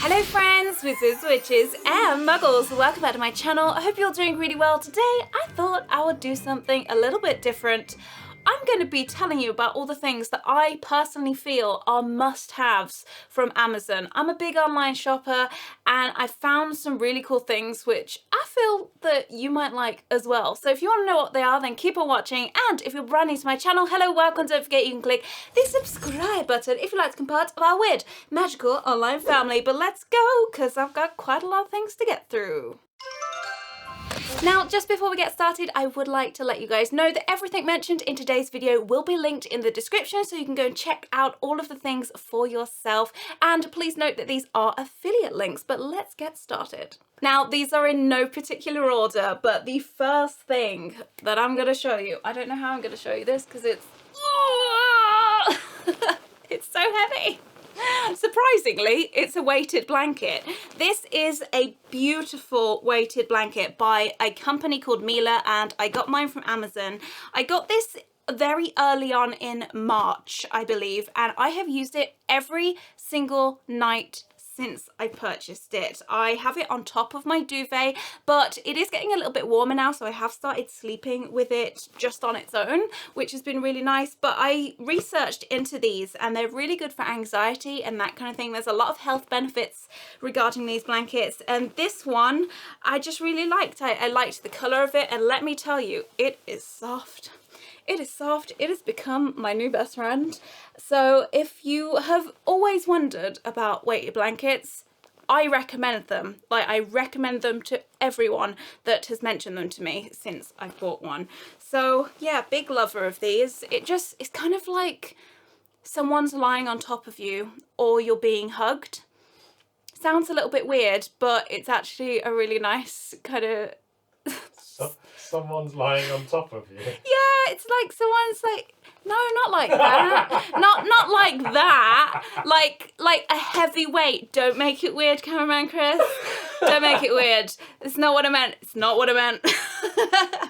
Hello friends, wizards, witches and muggles, welcome back to my channel. I hope you're doing really well. Today I thought I would do something a little bit different. I'm going to be telling you about all the things that I personally feel are must-haves from Amazon. I'm a big online shopper and I found some really cool things which I feel that you might like as well. So if you want to know what they are, then keep on watching. And if you're brand new to my channel, hello, welcome. Don't forget you can click the subscribe button if you'd like to become part of our weird, magical online family. But let's go, because I've got quite a lot of things to get through. Now, just before we get started, I would like to let you guys know that everything mentioned in today's video will be linked in the description, so you can go and check out all of the things for yourself. And please note that these are affiliate links, but let's get started. Now, these are in no particular order, but the first thing that I'm going to show you, I don't know how I'm going to show you this because it's, it's so heavy. Surprisingly, it's a weighted blanket. This is a beautiful weighted blanket by a company called Mila, and I got mine from Amazon. I got this very early on in March, I believe, and I have used it every single night since I purchased it. I have it on top of my duvet, but it is getting a little bit warmer now, so I have started sleeping with it just on its own, which has been really nice. But I researched into these and they're really good for anxiety and that kind of thing. There's a lot of health benefits regarding these blankets, and this one I just really liked. I liked the color of it, and let me tell you, it is soft. It is soft. It has become my new best friend. So if you have always wondered about weighted blankets, I recommend them. Like, I recommend them to everyone that has mentioned them to me since I bought one. So yeah, big lover of these. It's kind of like someone's lying on top of you or you're being hugged. Sounds a little bit weird, but it's actually a really nice kind of... Someone's lying on top of you. Yeah, it's like someone's like, no, not like that. not like that. Like a heavy weight. Don't make it weird, cameraman Chris. Don't make it weird. It's not what I meant. It's not what I meant.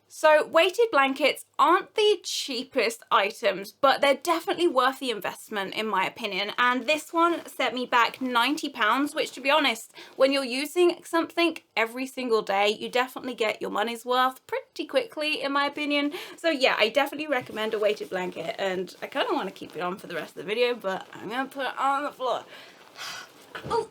So weighted blankets aren't the cheapest items, but they're definitely worth the investment in my opinion. And this one set me back £90, which, to be honest, when you're using something every single day, you definitely get your money's worth pretty quickly in my opinion. So yeah, I definitely recommend a weighted blanket, and I kind of want to keep it on for the rest of the video, but I'm going to put it on the floor. Oh.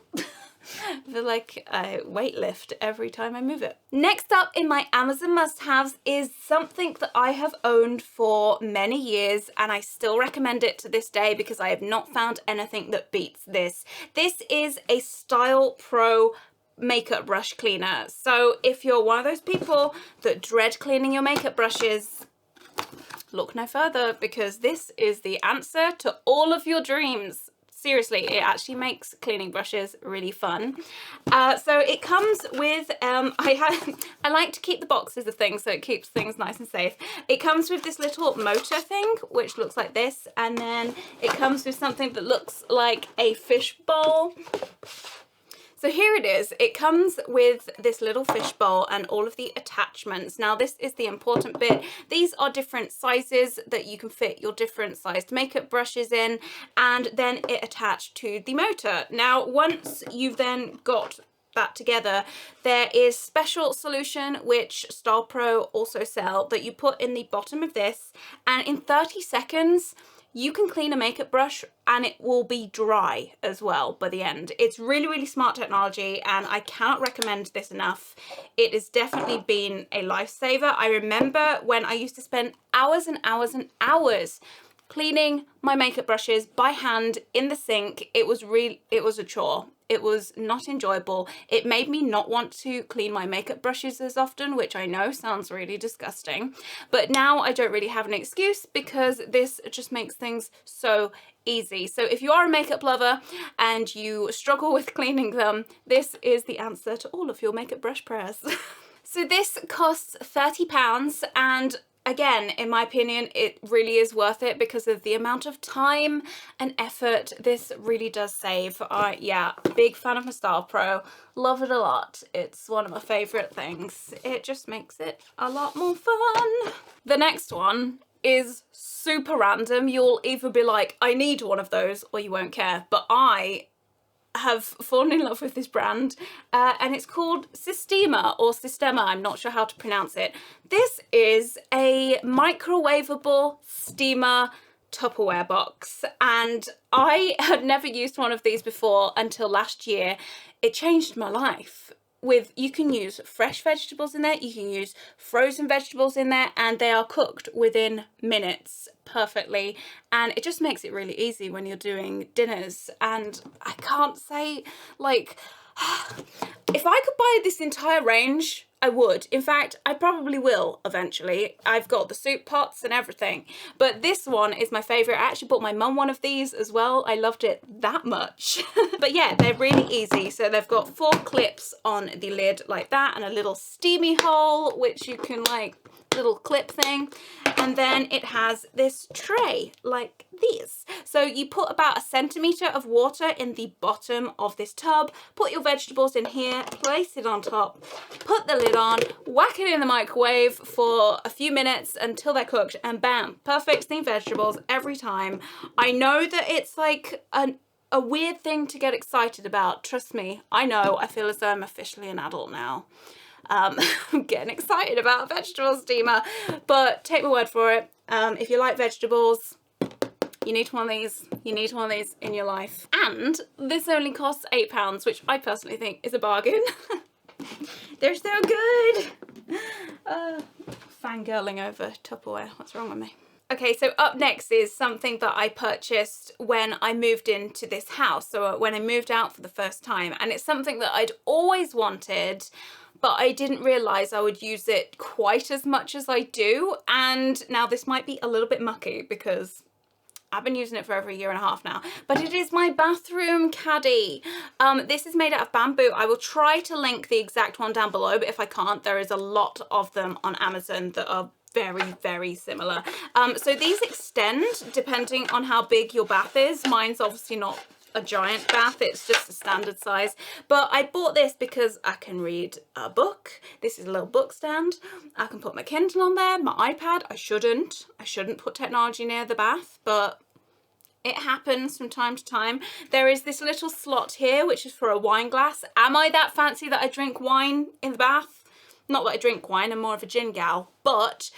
I feel like I weight lift every time I move it. Next up in my Amazon must-haves is something that I have owned for many years, and I still recommend it to this day because I have not found anything that beats this. This is a Style Pro makeup brush cleaner. So if you're one of those people that dread cleaning your makeup brushes, look no further, because this is the answer to all of your dreams. Seriously, it actually makes cleaning brushes really fun. So it comes with, I like to keep the boxes of things so it keeps things nice and safe. It comes with this little motor thing, which looks like this, and then it comes with something that looks like a fish bowl. So here it is. It comes with this little fish bowl and all of the attachments. Now this is the important bit. These are different sizes that you can fit your different sized makeup brushes in, and then it attached to the motor. Now once you've then got that together, there is special solution which Style Pro also sell that you put in the bottom of this, and in 30 seconds you can clean a makeup brush and it will be dry as well by the end. It's really, really smart technology, and I cannot recommend this enough. It has definitely been a lifesaver. I remember when I used to spend hours and hours and hours cleaning my makeup brushes by hand in the sink. It was a chore. It was not enjoyable. It made me not want to clean my makeup brushes as often, which I know sounds really disgusting. But now I don't really have an excuse because this just makes things so easy. So if you are a makeup lover and you struggle with cleaning them, this is the answer to all of your makeup brush prayers. So this costs £30, and again, in my opinion, it really is worth it because of the amount of time and effort this really does save. Yeah, big fan of my Style Pro. Love it a lot. It's one of my favourite things. It just makes it a lot more fun. The next one is super random. You'll either be like, I need one of those, or you won't care. But I have fallen in love with this brand, and it's called Sistema or Sistema. I'm not sure how to pronounce it. This is a microwavable steamer Tupperware box, and I had never used one of these before until last year. It changed my life. You can use fresh vegetables in there, you can use frozen vegetables in there, and they are cooked within minutes perfectly, and it just makes it really easy when you're doing dinners. And I can't say, like, if I could buy this entire range, I would. In fact, I probably will eventually. I've got the soup pots and everything, but this one is my favourite. I actually bought my mum one of these as well. I loved it that much. But yeah, they're really easy. So they've got 4 clips on the lid like that, and a little steamy hole, which you can, like, little clip thing. And then it has this tray like these. So you put about 1 centimetre of water in the bottom of this tub, put your vegetables in here, place it on top, put the lid on, whack it in the microwave for a few minutes until they're cooked, and bam, perfect steamed vegetables every time. I know that it's like a weird thing to get excited about. Trust me, I know. I feel as though I'm officially an adult now. I'm getting excited about a vegetable steamer, but take my word for it. If you like vegetables, you need one of these. You need one of these in your life. And this only costs £8, which I personally think is a bargain. They're so good. Fangirling over Tupperware. What's wrong with me? Okay, so up next is something that I purchased when I moved into this house. So when I moved out for the first time, and it's something that I'd always wanted, but I didn't realise I would use it quite as much as I do. And now this might be a little bit mucky because I've been using it for over 1.5 years now, but it is my bathroom caddy. This is made out of bamboo. I will try to link the exact one down below, but if I can't, there is a lot of them on Amazon that are very, very similar. So these extend depending on how big your bath is. Mine's obviously not a giant bath, it's just a standard size, but I bought this because I can read a book. This is a little book stand. I can put my Kindle on there, my iPad. I shouldn't put technology near the bath, but it happens from time to time. There is this little slot here which is for a wine glass. Am I that fancy that I drink wine in the bath? Not that I drink wine, I'm more of a gin gal, but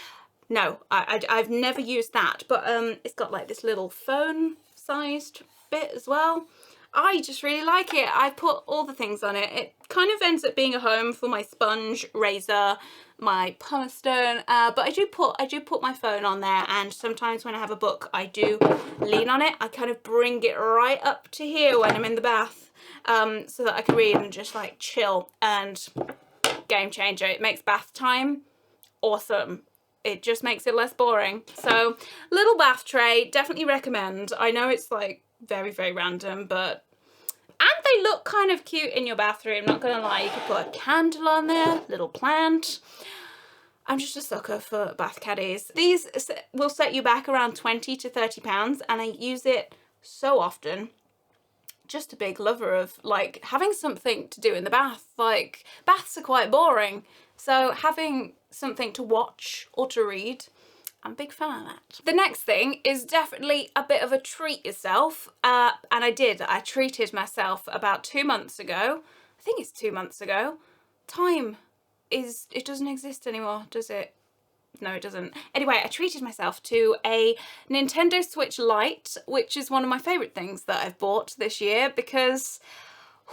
no, I've never used that. But it's got like this little phone sized bit as well. I just really like it. I put all the things on it. It kind of ends up being a home for my sponge, razor, my pumice stone, but I do put my phone on there, and sometimes when I have a book I do lean on it. I kind of bring it right up to here when I'm in the bath, so that I can read and just like chill, and game changer. It makes bath time awesome. It just makes it less boring. So little bath tray, definitely recommend. I know it's like very, very random, but and they look kind of cute in your bathroom, not gonna lie. You could put a candle on there, little plant. I'm just a sucker for bath caddies. These will set you back around £20 to £30, and I use it so often. Just a big lover of like having something to do in the bath. Like, baths are quite boring, so having something to watch or to read, I'm a big fan of that. The next thing is definitely a bit of a treat yourself, and I treated myself about 2 months ago. I think it's 2 months ago. It doesn't exist anymore, does it? No, it doesn't. Anyway, I treated myself to a Nintendo Switch Lite, which is one of my favourite things that I've bought this year because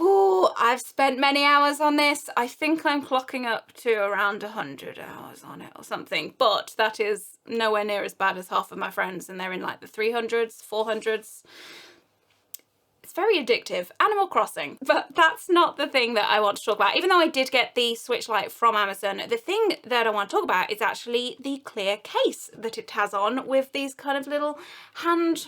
I've spent many hours on this. I think I'm clocking up to around 100 hours on it or something, but that is nowhere near as bad as half of my friends, and they're in like the 300s, 400s. It's very addictive. Animal Crossing. But that's not the thing that I want to talk about. Even though I did get the Switch Lite from Amazon, the thing that I want to talk about is actually the clear case that it has on with these kind of little hand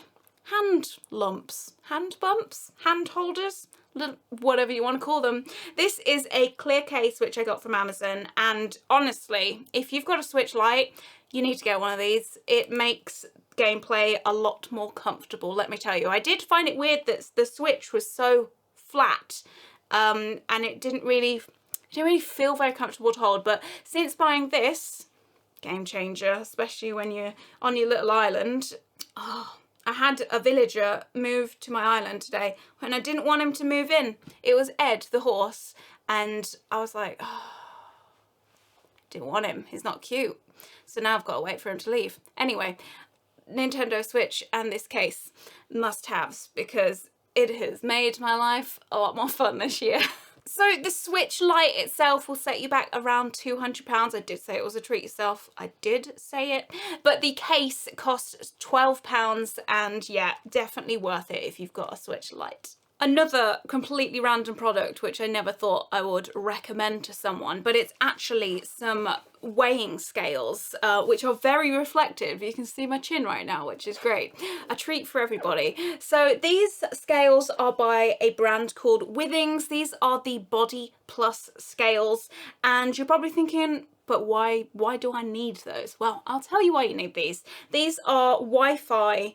lumps, hand bumps, hand holders, little, whatever you want to call them. This is a clear case which I got from Amazon, and honestly, if you've got a Switch Lite, you need to get one of these. It makes gameplay a lot more comfortable, let me tell you. I did find it weird that the Switch was so flat, and it didn't really feel very comfortable to hold, but since buying this, game changer, especially when you're on your little island. Oh, I had a villager move to my island today when I didn't want him to move in. It was Ed, the horse, and I was like, oh, didn't want him. He's not cute. So now I've got to wait for him to leave. Anyway, Nintendo Switch and this case, must-haves, because it has made my life a lot more fun this year. So the Switch Lite itself will set you back around £200. I did say it was a treat yourself. I did say it. But the case costs £12 and yeah, definitely worth it if you've got a Switch Lite. Another completely random product which I never thought I would recommend to someone, but it's actually some weighing scales, which are very reflective. You can see my chin right now, which is great. A treat for everybody. So these scales are by a brand called Withings. These are the Body Plus scales, and you're probably thinking, but why do I need those? Well, I'll tell you why you need these. These are Wi-Fi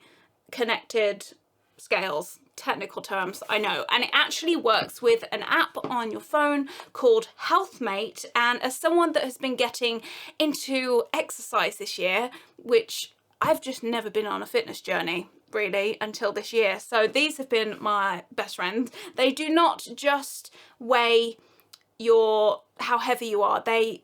connected scales. Technical terms, I know, and it actually works with an app on your phone called Healthmate. And as someone that has been getting into exercise this year, which I've just never been on a fitness journey really until this year, so these have been my best friends. They do not just weigh how heavy you are, they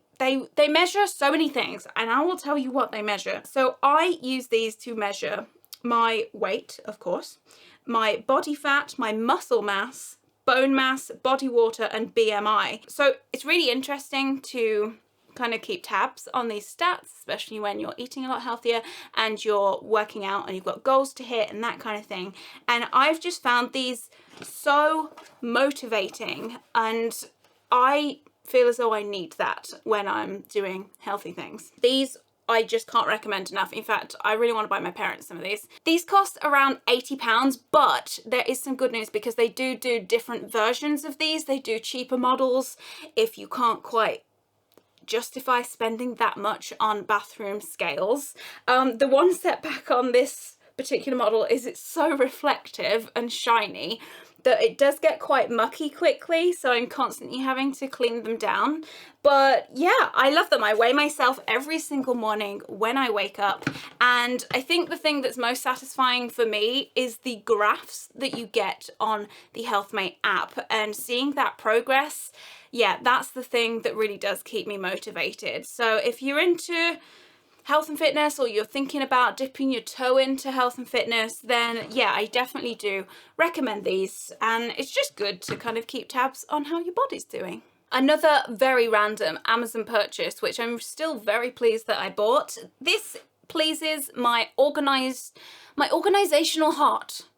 measure so many things, and I will tell you what they measure. So I use these to measure my weight, of course, my body fat, my muscle mass, bone mass, body water, and BMI. So it's really interesting to kind of keep tabs on these stats, especially when you're eating a lot healthier and you're working out and you've got goals to hit and that kind of thing. And I've just found these so motivating, and I feel as though I need that when I'm doing healthy things. These I just can't recommend enough. In fact, I really want to buy my parents some of these. These cost around £80, but there is some good news because they do different versions of these. They do cheaper models if you can't quite justify spending that much on bathroom scales. The one setback on this particular model is it's so reflective and shiny that it does get quite mucky quickly, so I'm constantly having to clean them down. But yeah, I love them. I weigh myself every single morning when I wake up, and I think the thing that's most satisfying for me is the graphs that you get on the Healthmate app, and seeing that progress. Yeah, that's the thing that really does keep me motivated. So if you're into health and fitness, or you're thinking about dipping your toe into health and fitness, then yeah, I definitely do recommend these, and it's just good to kind of keep tabs on how your body's doing. Another very random Amazon purchase, which I'm still very pleased that I bought. This pleases my organizational heart,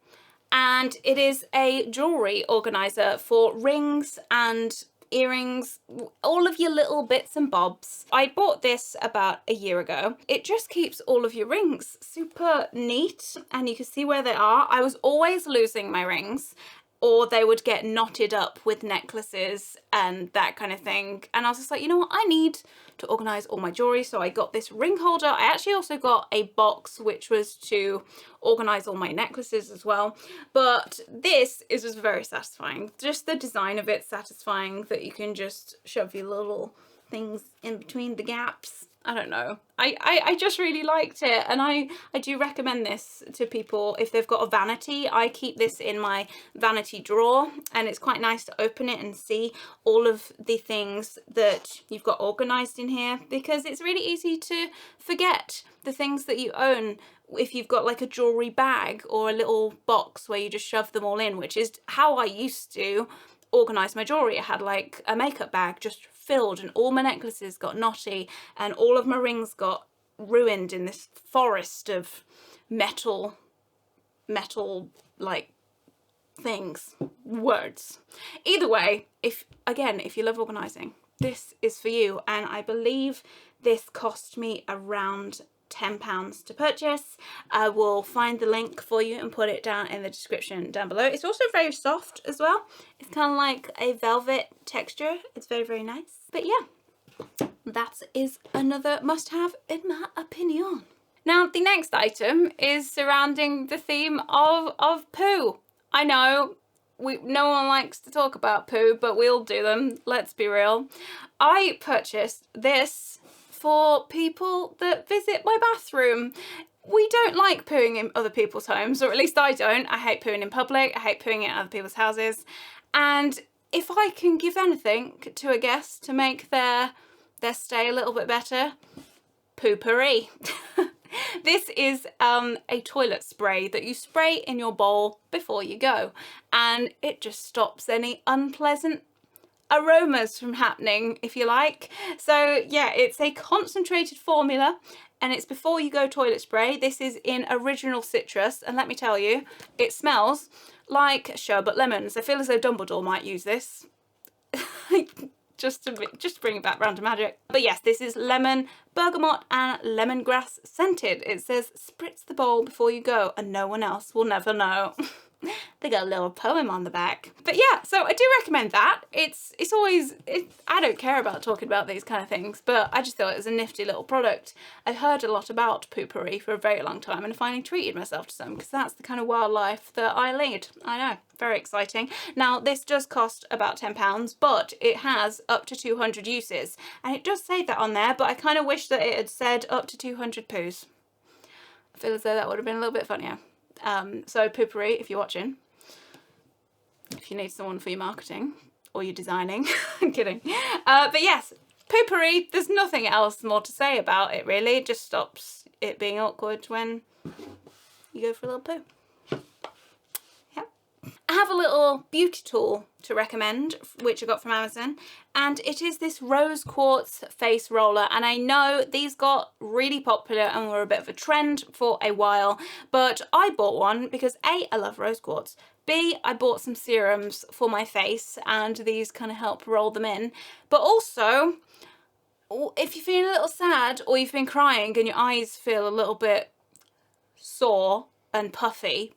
and it is a jewelry organizer for rings and earrings, all of your little bits and bobs. I bought this about a year ago. It just keeps all of your rings super neat, and you can see where they are. I was always losing my rings, or they would get knotted up with necklaces and that kind of thing. And I was just like, you know what, I need to organize all my jewelry. So I got this ring holder. I actually also got a box which was to organize all my necklaces as well. But this is just very satisfying. Just the design of it satisfying, that you can just shove your little things in between the gaps. I don't know. I just really liked it, and I do recommend this to people if they've got a vanity. I keep this in my vanity drawer, and it's quite nice to open it and see all of the things that you've got organized in here, because it's really easy to forget the things that you own if you've got like a jewelry bag or a little box where you just shove them all in, which is how I used to organize my jewelry. I had like a makeup bag just filled, and all my necklaces got knotty, and all of my rings got ruined in this forest of metal like things, words. Either way, if you love organizing, this is for you. And I believe this cost me around £10 to purchase. I will find the link for you and put it down in the description down below. It's also very soft as well. It's kind of like a velvet texture. It's very, very nice. But yeah, that is another must-have in my opinion. Now, the next item is surrounding the theme of poo. I know no one likes to talk about poo, but we'll do them. Let's be real. I purchased this for people that visit my bathroom. we don't like pooing in other people's homes, or at least I don't. I hate pooing in public. I hate pooing in other people's houses. And if I can give anything to a guest to make their stay a little bit better, poopery. This is a toilet spray that you spray in your bowl before you go, and it just stops any unpleasant aromas from happening, if you like. So yeah, it's a concentrated formula, and it's before you go toilet spray. This is in original citrus, and let me tell you, it smells like sherbet lemons. I feel as though Dumbledore might use this. just to bring it back round to magic. But yes, this is lemon, bergamot and lemongrass scented. It says spritz the bowl before you go and no one else will never know. They got a little poem on the back. But yeah, so I do recommend that. It's always, I don't care about talking about these kind of things, but I just thought it was a nifty little product. I've heard a lot about poopery for a very long time, and I finally treated myself to some, because that's the kind of wildlife that I lead. I know, very exciting. Now, this does cost about £10, but it has up to 200 uses, and it does say that on there, but I kind of wish that it had said up to 200 poos. I feel as though that would have been a little bit funnier. So poopery, if you're watching, if you need someone for your marketing or your designing, I'm kidding. But yes, poopery, there's nothing else more to say about it really. It just stops it being awkward when you go for a little poo. Yep. I have a little beauty tool to recommend, which I got from Amazon, and it is this rose quartz face roller. And I know these got really popular and were a bit of a trend for a while, but I bought one because A, I love rose quartz, B, I bought some serums for my face, and these kind of help roll them in. But also, if you're feeling a little sad or you've been crying and your eyes feel a little bit sore and puffy,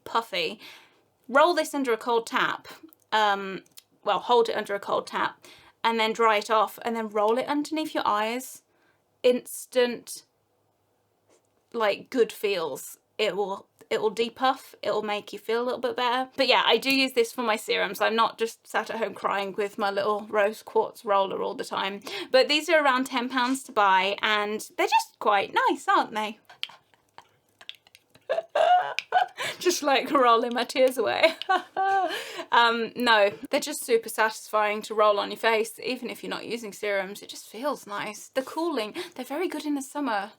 roll this under a cold tap. Well, hold it under a cold tap and then dry it off, and then roll it underneath your eyes. Instant, like, good feels. It will depuff, it will make you feel a little bit better. But yeah, I do use this for my serums. I'm not just sat at home crying with my little rose quartz roller all the time. But these are around £10 to buy, and they're just quite nice, aren't they? Just like rolling my tears away. No, they're just super satisfying to roll on your face, even if you're not using serums. It just feels nice. They're cooling. They're very good in the summer.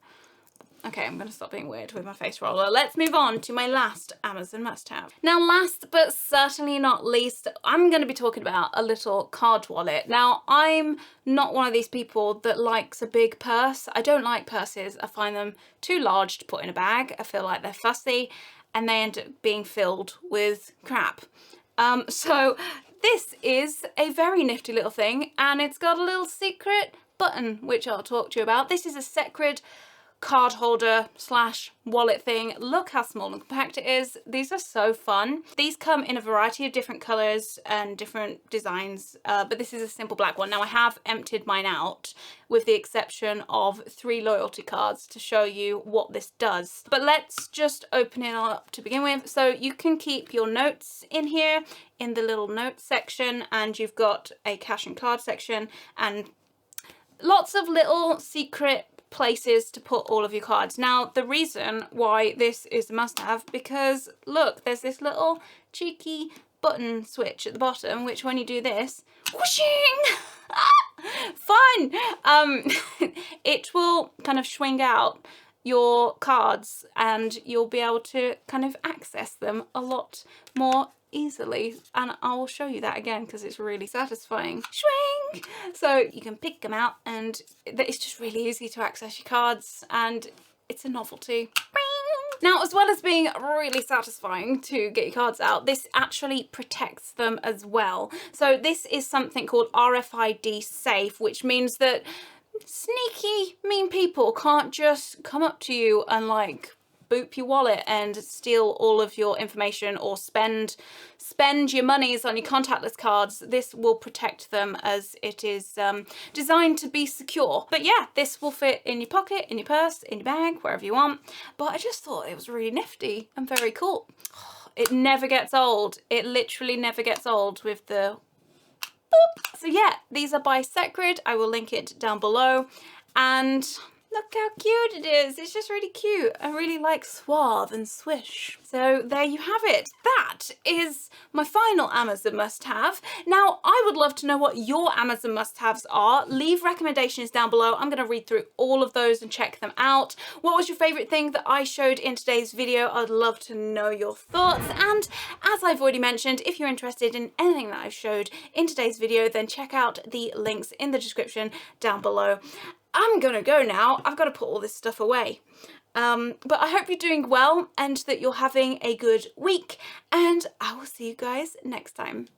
Okay, I'm going to stop being weird with my face roller. Let's move on to my last Amazon must-have. Now, last but certainly not least, I'm going to be talking about a little card wallet. Now, I'm not one of these people that likes a big purse. I don't like purses. I find them too large to put in a bag. I feel like they're fussy and they end up being filled with crap. So this is a very nifty little thing, and it's got a little secret button, which I'll talk to you about. This is a Secret card holder slash wallet thing. Look how small and compact it is. These are so fun. These come in a variety of different colours and different designs, but this is a simple black one. Now, I have emptied mine out with the exception of 3 loyalty cards to show you what this does. But let's just open it up to begin with. So you can keep your notes in here in the little notes section, and you've got a cash and card section and lots of little secret places to put all of your cards. Now, the reason why this is a must-have, because look, there's this little cheeky button switch at the bottom, which when you do this, whooshing, fun, it will kind of swing out your cards and you'll be able to kind of access them a lot more easily, and I will show you that again because it's really satisfying. Swing! So you can pick them out, and it's just really easy to access your cards, and it's a novelty. Now, as well as being really satisfying to get your cards out, this actually protects them as well. So this is something called RFID safe, which means that sneaky, mean people can't just come up to you and like boop your wallet and steal all of your information or spend your monies on your contactless cards. This will protect them as it is designed to be secure. But yeah, this will fit in your pocket, in your purse, in your bag, wherever you want. But I just thought it was really nifty and very cool. It never gets old. It literally never gets old with the boop. So yeah, these are by Secret. I will link it down below. And Look how cute it is. It's just really cute. I really like suave and swish. So there you have it. That is my final Amazon must-have. Now, I would love to know what your Amazon must-haves are. Leave recommendations down below. I'm going to read through all of those and check them out. What was your favourite thing that I showed in today's video? I'd love to know your thoughts. And as I've already mentioned, if you're interested in anything that I've showed in today's video, then check out the links in the description down below. I'm gonna go now. I've got to put all this stuff away. But I hope you're doing well and that you're having a good week, and I will see you guys next time.